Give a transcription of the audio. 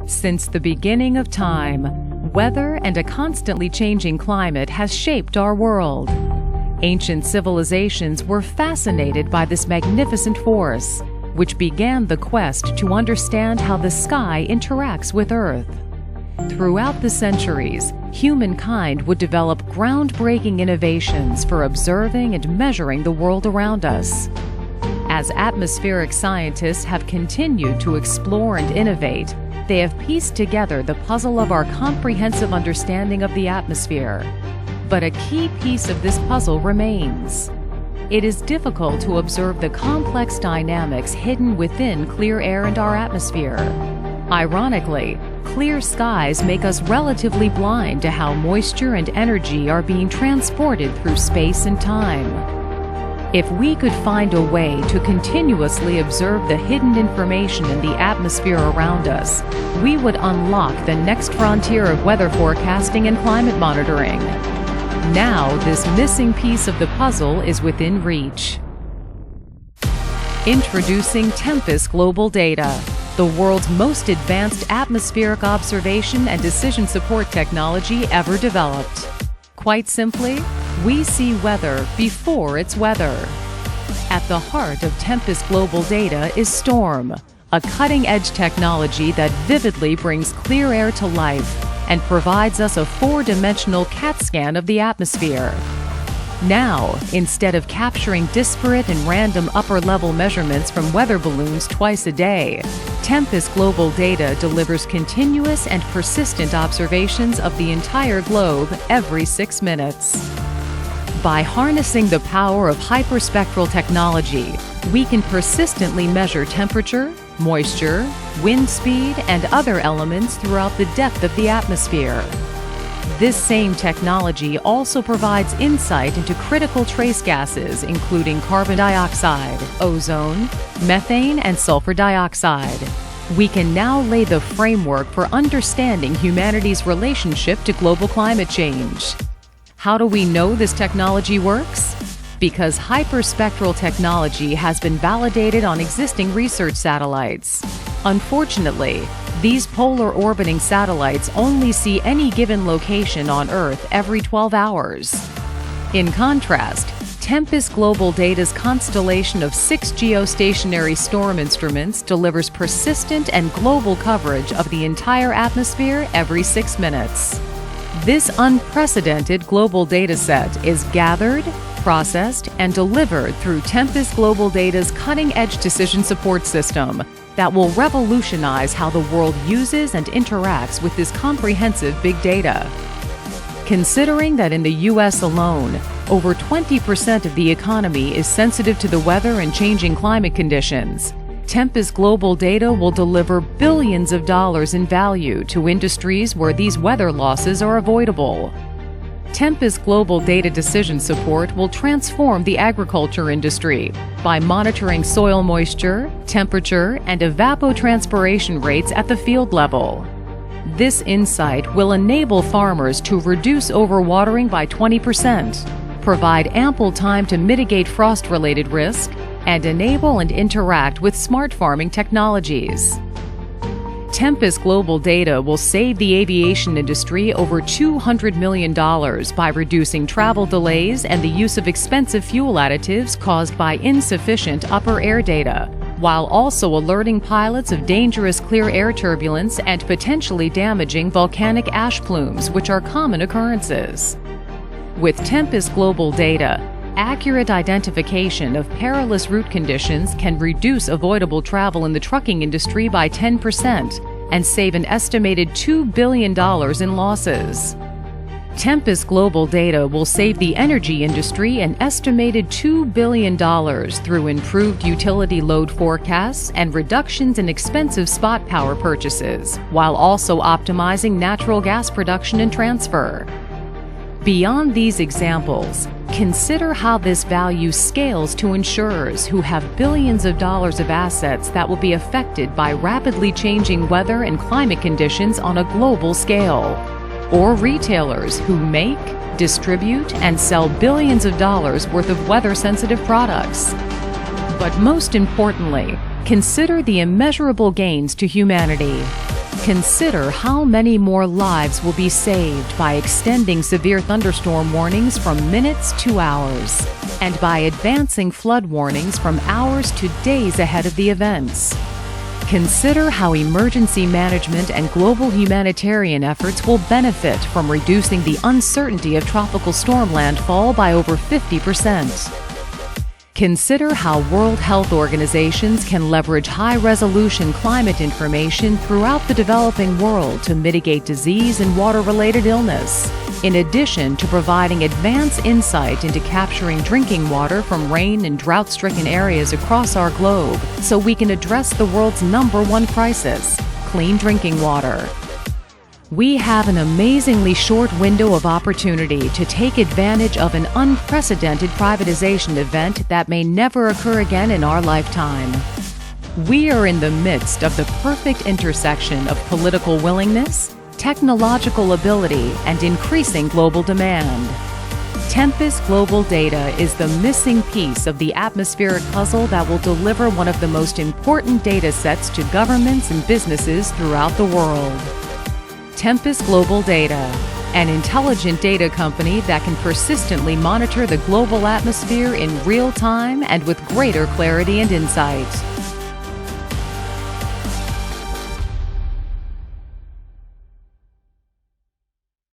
Since the beginning of time, weather and a constantly changing climate has shaped our world. Ancient civilizations were fascinated by this magnificent force, which began the quest to understand how the sky interacts with Earth. Throughout the centuries, humankind would develop groundbreaking innovations for observing and measuring the world around us. As atmospheric scientists have continued to explore and innovate, they have pieced together the puzzle of our comprehensive understanding of the atmosphere. But a key piece of this puzzle remains. It is difficult to observe the complex dynamics hidden within clear air and our atmosphere. Ironically, clear skies make us relatively blind to how moisture and energy are being transported through space and time. If we could find a way to continuously observe the hidden information in the atmosphere around us, we would unlock the next frontier of weather forecasting and climate monitoring. Now, this missing piece of the puzzle is within reach. Introducing Tempus Global Data, the world's most advanced atmospheric observation and decision support technology ever developed. Quite simply, we see weather before it's weather. At the heart of Tempus Global Data is Storm, a cutting-edge technology that vividly brings clear air to life and provides us a four-dimensional CAT scan of the atmosphere. Now, instead of capturing disparate and random upper-level measurements from weather balloons twice a day, Tempus Global Data delivers continuous and persistent observations of the entire globe every 6 minutes. By harnessing the power of hyperspectral technology, we can persistently measure temperature, moisture, wind speed, and other elements throughout the depth of the atmosphere. This same technology also provides insight into critical trace gases, including carbon dioxide, ozone, methane, and sulfur dioxide. We can now lay the framework for understanding humanity's relationship to global climate change. How do we know this technology works? Because hyperspectral technology has been validated on existing research satellites. Unfortunately, these polar orbiting satellites only see any given location on Earth every 12 hours. In contrast, Tempus Global Data's constellation of 6 geostationary storm instruments delivers persistent and global coverage of the entire atmosphere every 6 minutes. This unprecedented global data set is gathered, processed, and delivered through Tempus Global Data's cutting-edge decision support system that will revolutionize how the world uses and interacts with this comprehensive big data. Considering that in the U.S. alone, over 20% of the economy is sensitive to the weather and changing climate conditions, Tempus Global Data will deliver billions of dollars in value to industries where these weather losses are avoidable. Tempus Global Data Decision Support will transform the agriculture industry by monitoring soil moisture, temperature, and evapotranspiration rates at the field level. This insight will enable farmers to reduce overwatering by 20%, provide ample time to mitigate frost-related risk, and enable and interact with smart farming technologies. Tempus Global Data will save the aviation industry over $200 million by reducing travel delays and the use of expensive fuel additives caused by insufficient upper air data, while also alerting pilots of dangerous clear air turbulence and potentially damaging volcanic ash plumes, which are common occurrences. With Tempus Global Data, accurate identification of perilous route conditions can reduce avoidable travel in the trucking industry by 10% and save an estimated $2 billion in losses. Tempus Global Data will save the energy industry an estimated $2 billion through improved utility load forecasts and reductions in expensive spot power purchases, while also optimizing natural gas production and transfer. Beyond these examples, consider how this value scales to insurers who have billions of dollars of assets that will be affected by rapidly changing weather and climate conditions on a global scale, or retailers who make, distribute, and sell billions of dollars worth of weather-sensitive products. But most importantly, consider the immeasurable gains to humanity. Consider how many more lives will be saved by extending severe thunderstorm warnings from minutes to hours, and by advancing flood warnings from hours to days ahead of the events. Consider how emergency management and global humanitarian efforts will benefit from reducing the uncertainty of tropical storm landfall by over 50%. Consider how World Health Organizations can leverage high-resolution climate information throughout the developing world to mitigate disease and water-related illness, in addition to providing advanced insight into capturing drinking water from rain and drought-stricken areas across our globe so we can address the world's #1 crisis: clean drinking water. We have an amazingly short window of opportunity to take advantage of an unprecedented privatization event that may never occur again in our lifetime. We are in the midst of the perfect intersection of political willingness, technological ability, and increasing global demand. Tempus Global Data is the missing piece of the atmospheric puzzle that will deliver one of the most important data sets to governments and businesses throughout the world. Tempus Global Data, an intelligent data company that can persistently monitor the global atmosphere in real time and with greater clarity and insight.